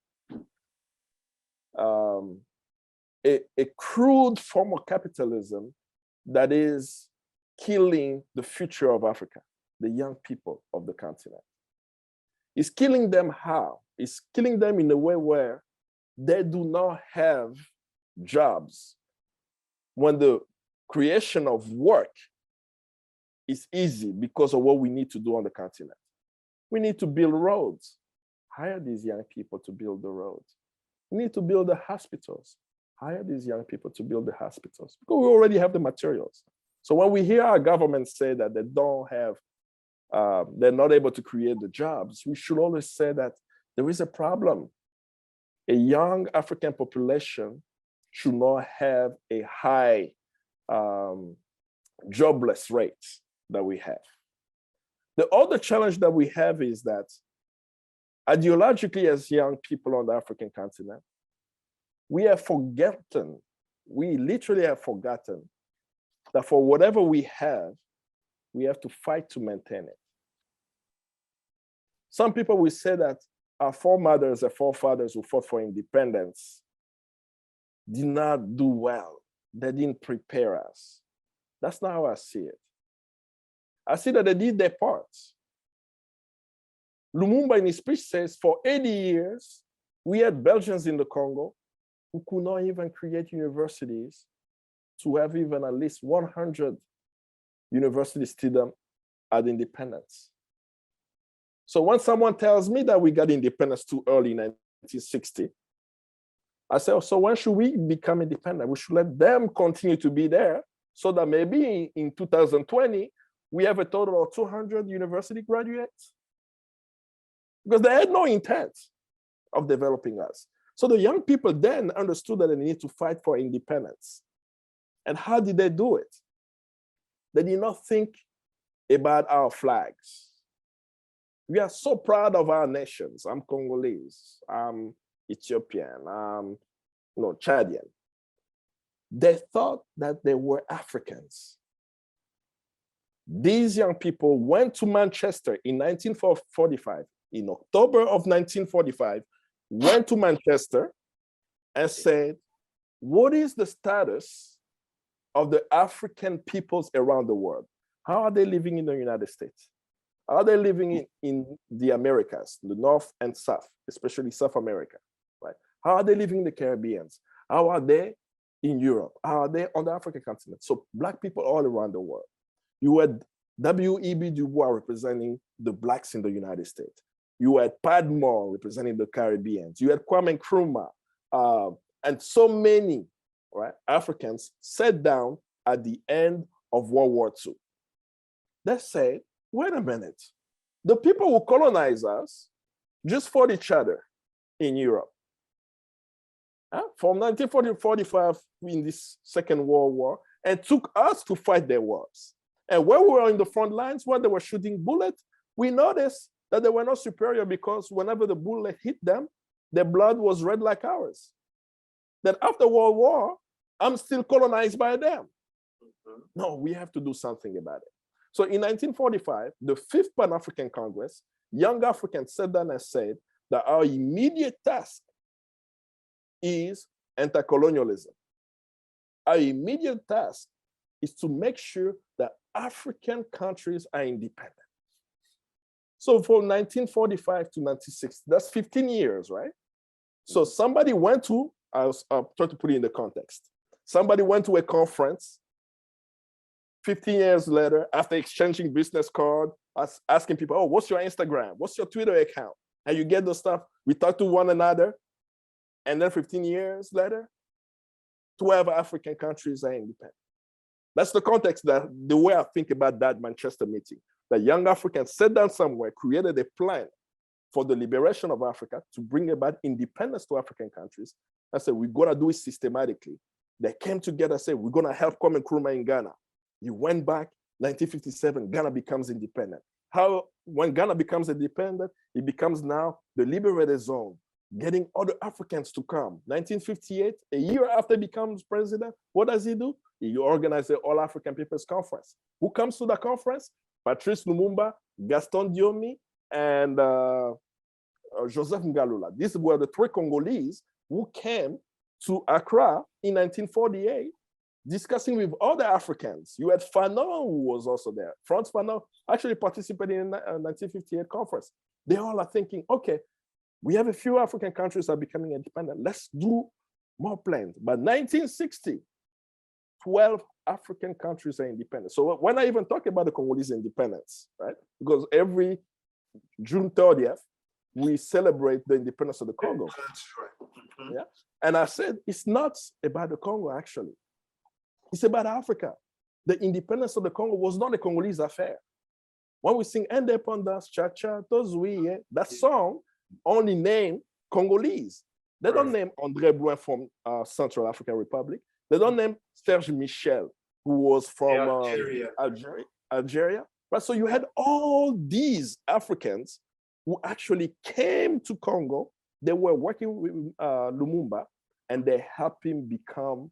a crude form of capitalism that is killing the future of Africa, the young people of the continent. It's killing them how? It's killing them in a way where they do not have jobs. When the creation of work is easy because of what we need to do on the continent. We need to build roads. Hire these young people to build the roads. We need to build the hospitals. Hire these young people to build the hospitals because we already have the materials. So when we hear our government say that they don't have, they're not able to create the jobs, we should always say that there is a problem. A young African population should not have a high jobless rate that we have. The other challenge that we have is that ideologically, as young people on the African continent, we have forgotten, we literally have forgotten that for whatever we have to fight to maintain it. Some people will say that our foremothers and forefathers who fought for independence did not do well. They didn't prepare us. That's not how I see it. I see that they did their part. Lumumba in his speech says, for 80 years, we had Belgians in the Congo who could not even create universities to have even at least 100 university students at independence. So when someone tells me that we got independence too early in 1960, I say, oh, so when should we become independent? We should let them continue to be there so that maybe in 2020, we have a total of 200 university graduates. Because they had no intent of developing us. So the young people then understood that they need to fight for independence. And how did they do it? They did not think about our flags. We are so proud of our nations. I'm Congolese, I'm Ethiopian, I'm Chadian. They thought that they were Africans. These young people went to Manchester in 1945, in October of 1945, went to Manchester and said, what is the status of the African peoples around the world? How are they living in the United States? Are they living in the Americas, the North and South, especially South America, right? How are they living in the Caribbean? How are they in Europe? How are they on the African continent? So Black people all around the world. You had W.E.B. Du Bois representing the Blacks in the United States. You had Padmore representing the Caribbean. You had Kwame Nkrumah, and so many, right, Africans sat down at the end of World War II. They said, wait a minute, the people who colonized us just fought each other in Europe. From 1940 to 45 in this Second World War, and took us to fight their wars. And when we were in the front lines, where they were shooting bullets, we noticed that they were not superior because whenever the bullet hit them, their blood was red like ours. That after World War, I'm still colonized by them. No, we have to do something about it. So in 1945, the 5th Pan-African Congress, young Africans sat down and said that our immediate task is anti-colonialism. Our immediate task is to make sure that African countries are independent. So from 1945 to 1960, that's 15 years, right? So somebody went to, I'll try to put it in the context. Somebody went to a conference 15 years later, after exchanging business cards, asking people, oh, what's your Instagram? What's your Twitter account? And you get the stuff, we talk to one another. And then 15 years later, 12 African countries are independent. That's the context, that the way I think about that Manchester meeting. The young Africans sat down somewhere, created a plan for the liberation of Africa to bring about independence to African countries. I said, we're gonna do it systematically. They came together and said, we're gonna help Kwame Nkrumah in Ghana. You went back, 1957, Ghana becomes independent. When Ghana becomes independent, it becomes now the liberated zone, getting other Africans to come. 1958, a year after he becomes president, what does he do? He organizes the All-African People's Conference. Who comes to the conference? Patrice Lumumba, Gaston Diomi, and Joseph Ngalula. These were the 3 Congolese who came to Accra in 1948 discussing with other Africans. You had Fanon, who was also there. Franz Fanon actually participated in the 1958 conference. They all are thinking, okay, we have a few African countries that are becoming independent. Let's do more plans. By 1960, 12 African countries are independent. So when I even talk about the Congolese independence, right? Because every June 30th, we celebrate the independence of the Congo. That's right. Mm-hmm. Yeah. And I said, it's not about the Congo, actually. It's about Africa. The independence of the Congo was not a Congolese affair. When we sing Independence, Cha-Cha, Tozui, that song only name Congolese. They don't name André Blouin from Central African Republic. They don't name Serge Michel, who was from Algeria. Right? So you had all these Africans who actually came to Congo. They were working with Lumumba, and they helped him become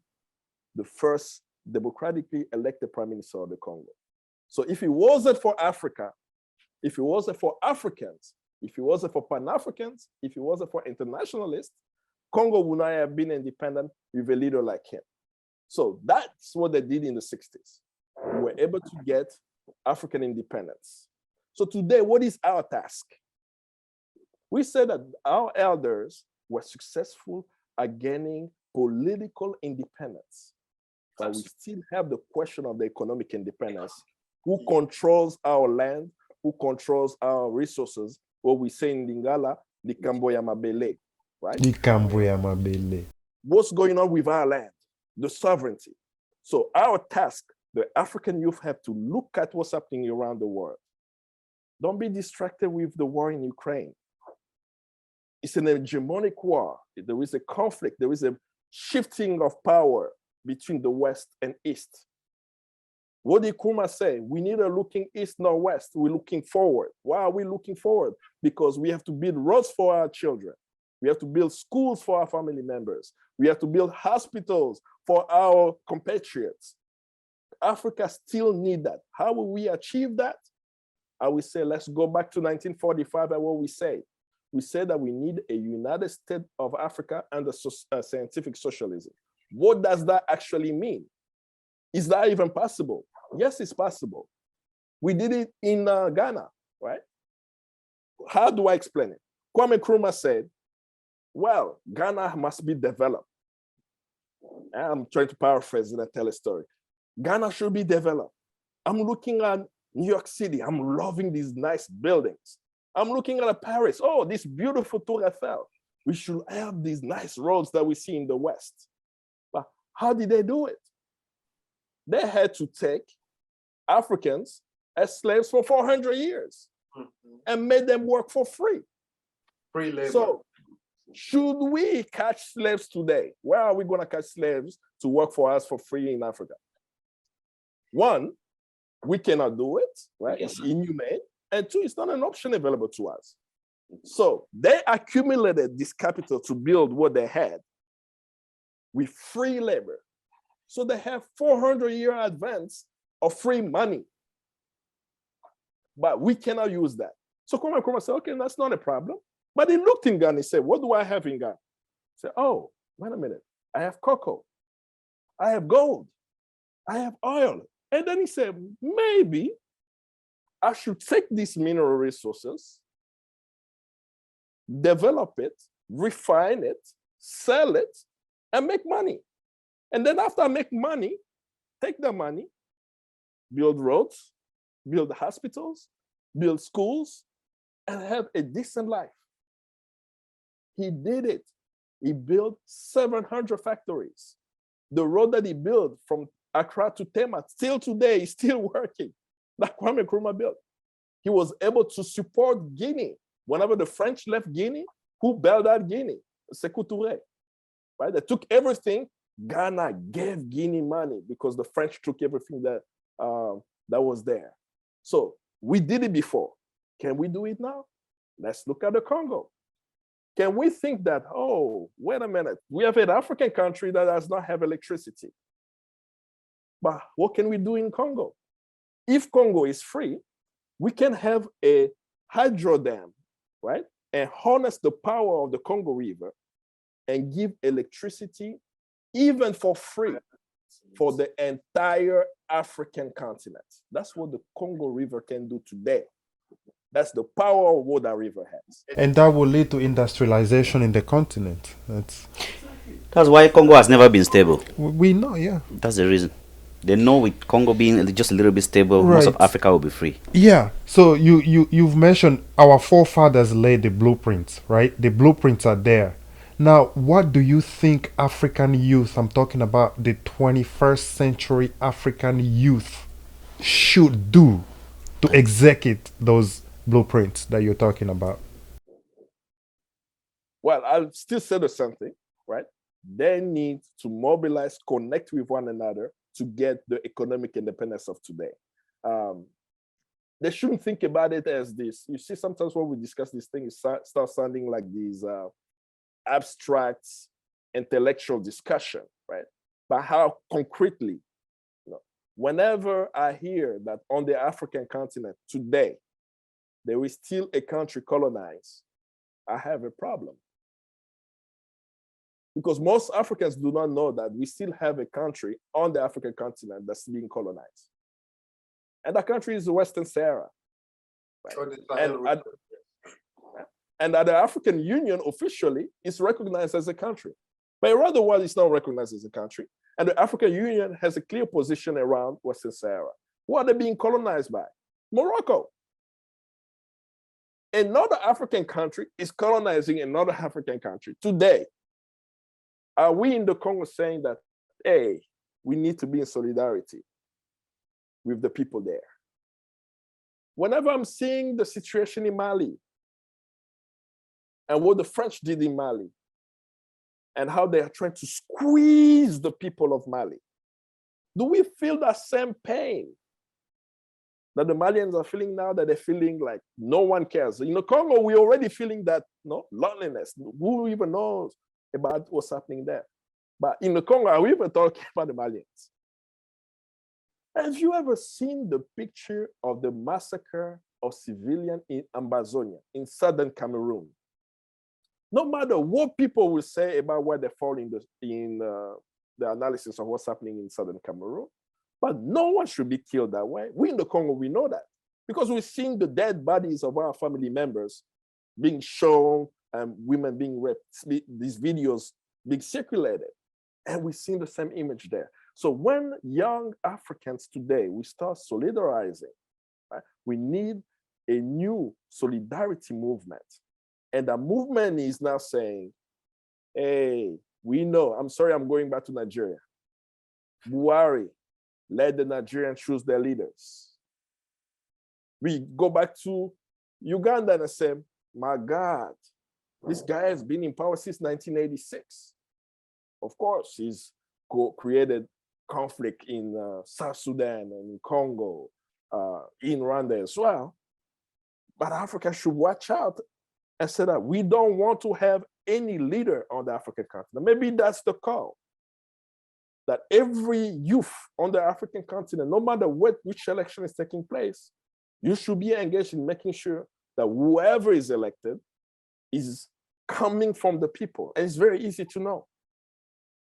the first democratically elected prime minister of the Congo. So if it wasn't for Africa, if it wasn't for Africans, if it wasn't for Pan-Africans, if it wasn't for internationalists, Congo would not have been independent with a leader like him. So that's what they did in the 60s. We were able to get African independence. So today, what is our task? We said that our elders were successful at gaining political independence, but we still have the question of the economic independence. Who controls our land? Who controls our resources? What we say in Lingala, Likambo ya Mabele, right? Likambo ya Mabele. What's going on with our land? The sovereignty. So our task, the African youth have to look at what's happening around the world. Don't be distracted with the war in Ukraine. It's an hegemonic war. There is a conflict. There is a shifting of power between the West and East. What did Nkrumah say? We neither looking east nor west. We're looking forward. Why are we looking forward? Because we have to build roads for our children. We have to build schools for our family members. We have to build hospitals for our compatriots. Africa still needs that. How will we achieve that? I will say, let's go back to 1945 and what we say. We said that we need a United States of Africa under scientific socialism. What does that actually mean? Is that even possible? Yes, it's possible. We did it in Ghana, right? How do I explain it? Kwame Nkrumah said, well, Ghana must be developed. I'm trying to paraphrase and tell a story. Ghana should be developed. I'm looking at New York City. I'm loving these nice buildings. I'm looking at Paris. Oh, this beautiful Tour Eiffel. We should have these nice roads that we see in the West. But how did they do it? They had to take Africans as slaves for 400 years and made them work for free. Free labor. So should we catch slaves today? Where are we going to catch slaves to work for us for free in Africa? One, we cannot do it, right? It's inhumane. And two, it's not an option available to us. So they accumulated this capital to build what they had with free labor. So they have 400-year advance of free money. But we cannot use that. So Kwame Nkrumah said, okay, that's not a problem. But he looked in Ghana and said, what do I have in Ghana? He said, oh, wait a minute. I have cocoa. I have gold. I have oil. And then he said, maybe I should take these mineral resources, develop it, refine it, sell it, and make money. And then after I make money, take the money, build roads, build hospitals, build schools, and have a decent life. He did it. He built 700 factories. The road that he built from Accra to Tema, still today, is still working. That Kwame Nkrumah built. He was able to support Guinea. Whenever the French left Guinea, who bailed out Guinea? Sékou Touré. Right? They took everything. Ghana gave Guinea money because the French took everything that was there. So we did it before. Can we do it now? Let's look at the Congo. Can we think that, oh, wait a minute, we have an African country that does not have electricity. But what can we do in Congo? If Congo is free, we can have a hydro dam, right? And harness the power of the Congo River and give electricity even for free for the entire African continent. That's what the Congo River can do today. That's the power of what that river has. And that will lead to industrialization in the continent. That's why Congo has never been stable. We know, yeah. That's the reason. They know with Congo being just a little bit stable, most of Africa will be free. Yeah. So you've mentioned our forefathers laid the blueprints, right? The blueprints are there. Now, what do you think African youth, I'm talking about the 21st century African youth, should do to execute those blueprints that you're talking about? Well, I'll still say the same thing, right? They need to mobilize, connect with one another to get the economic independence of today. They shouldn't think about it as this. You see, sometimes when we discuss these things, it starts sounding like these abstract intellectual discussion, right? But how concretely, whenever I hear that on the African continent today, there is still a country colonized, I have a problem. Because most Africans do not know that we still have a country on the African continent that's being colonized. And that country is the Western Sahara. Right? And that the African Union officially is recognized as a country. But around the world, it's not recognized as a country. And the African Union has a clear position around Western Sahara. Who are they being colonized by? Morocco. Another African country is colonizing another African country today. Are we in the Congo saying that, hey, we need to be in solidarity with the people there? Whenever I'm seeing the situation in Mali and what the French did in Mali and how they are trying to squeeze the people of Mali, do we feel that same pain that the Malians are feeling now, that they're feeling like no one cares? In the Congo, we're already feeling that loneliness. Who even knows about what's happening there? But in the Congo, are we even talking about the Malians? Have you ever seen the picture of the massacre of civilians in Ambazonia, in southern Cameroon? No matter what people will say about where they fall in the analysis of what's happening in southern Cameroon, but no one should be killed that way. We in the Congo, we know that because we've seen the dead bodies of our family members being shown and women being raped, these videos being circulated, and we've seen the same image there. So when young Africans today, we start solidarizing, right? We need a new solidarity movement. And the movement is now saying, hey, we know, I'm sorry, I'm going back to Nigeria. Buhari, let the Nigerians choose their leaders. We go back to Uganda and say, my God, this guy has been in power since 1986. Of course, he's created conflict in South Sudan and in Congo, in Rwanda as well. But Africa should watch out and say that we don't want to have any leader on the African continent. Maybe that's the call. That every youth on the African continent, no matter which election is taking place, you should be engaged in making sure that whoever is elected is coming from the people. And it's very easy to know.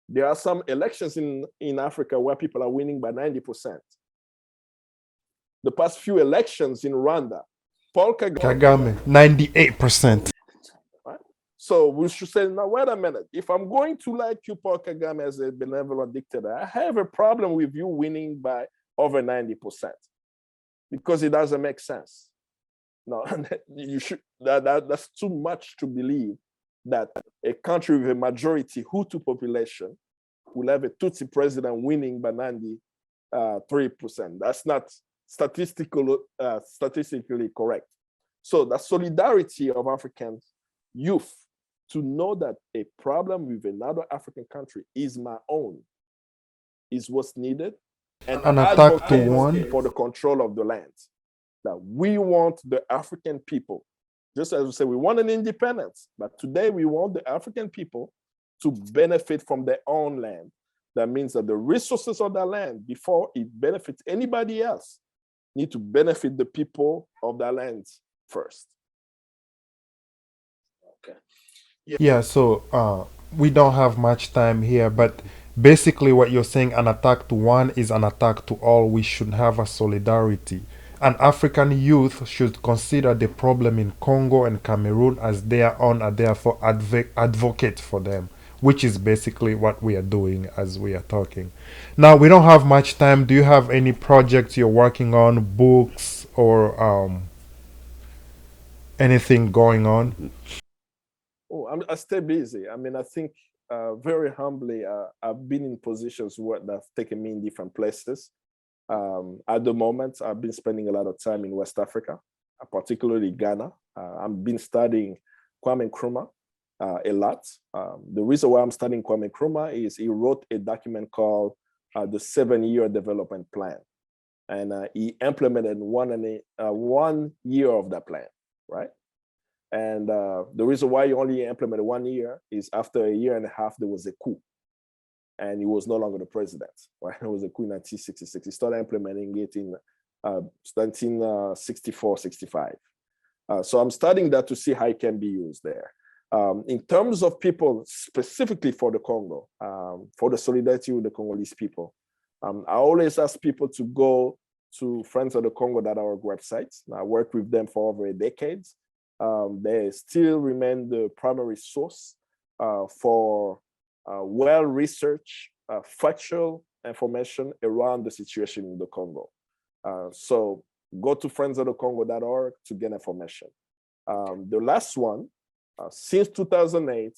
There are some elections in Africa where people are winning by 90%. The past few elections in Rwanda, Paul Kagame, 98%. Right? So we should say, now, wait a minute. If I'm going to like you, Paul Kagame, as a benevolent dictator, I have a problem with you winning by over 90% because it doesn't make sense. No, you should. That's too much to believe that a country with a majority Hutu population will have a Tutsi president winning by 93%. That's not statistically correct. So the solidarity of African youth to know that a problem with another African country is my own is what's needed, and an attack to one for the control of the land. That we want the African people, just as we say, we want an independence, but today we want the African people to benefit from their own land. That means that the resources of that land, before it benefits anybody else, need to benefit the people of that land first. Okay. Yeah, so we don't have much time here, but Basically, what you're saying, an attack to one is an attack to all. We should have a solidarity. And African youth should consider the problem in Congo and Cameroon as their own and therefore advocate for them, which is basically what we are doing as we are talking. Now, we don't have much time. Do you have any projects you're working on, books, or anything going on? Oh, I stay busy. I mean, I think very humbly, I've been in positions where that have taken me in different places. At the moment, I've been spending a lot of time in West Africa, particularly Ghana. I've been studying Kwame Nkrumah a lot. The reason why I'm studying Kwame Nkrumah is he wrote a document called the 7-Year Development Plan. And he implemented 1 year of that plan, right? And the reason why he only implemented 1 year is after a year and a half, there was a coup. And he was no longer the president, right? It was a coup in 1966. He started implementing it in 1964, 65. So I'm studying that to see how it can be used there. In terms of people specifically for the Congo, for the solidarity with the Congolese people, I always ask people to go to friendsofthecongo.org website. I worked with them for over a decade. They still remain the primary source for well-researched, factual information around the situation in the Congo. So go to friendsofthecongo.org to get information. The last one, since 2008,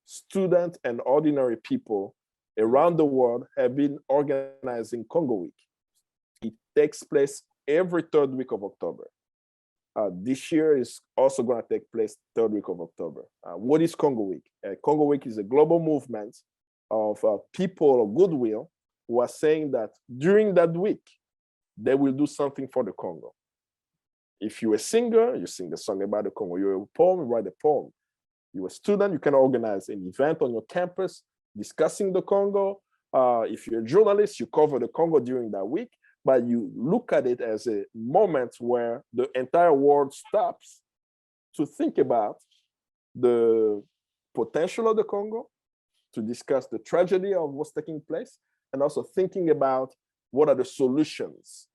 students and ordinary people around the world have been organizing Congo Week. It takes place every third week of October. This year is also going to take place third week of October. What is Congo Week? Congo Week is a global movement of people of goodwill who are saying that during that week, they will do something for the Congo. If you're a singer, you sing a song about the Congo. You're a poem, you write a poem. You're a student, you can organize an event on your campus discussing the Congo. If you're a journalist, you cover the Congo during that week, but you look at it as a moment where the entire world stops to think about the potential of the Congo, to discuss the tragedy of what's taking place, and also thinking about what are the solutions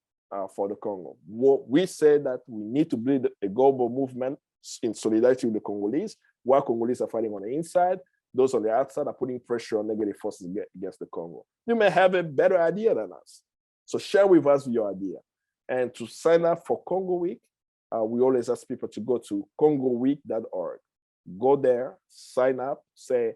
for the Congo. We say that we need to build a global movement in solidarity with the Congolese, while Congolese are fighting on the inside. Those on the outside are putting pressure on negative forces against the Congo. You may have a better idea than us. So share with us your idea. And to sign up for Congo Week, we always ask people to go to congoweek.org. Go there, sign up, say,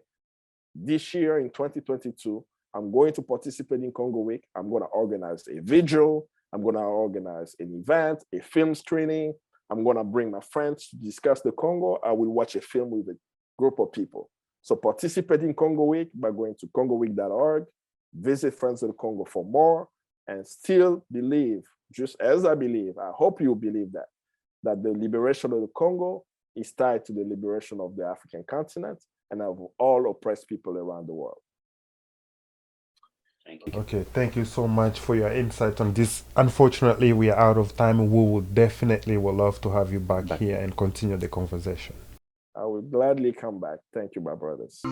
this year in 2022, I'm going to participate in Congo Week. I'm going to organize a vigil. I'm going to organize an event, a film screening. I'm going to bring my friends to discuss the Congo. I will watch a film with a group of people. So participate in Congo Week by going to congoweek.org, visit Friends of the Congo for more, and still believe, just as I believe, I hope you believe that the liberation of the Congo is tied to the liberation of the African continent and of all oppressed people around the world. Thank you. Okay, thank you so much for your insight on this. Unfortunately, we are out of time. We would definitely love to have you back here and continue the conversation. I will gladly come back. Thank you, my brothers.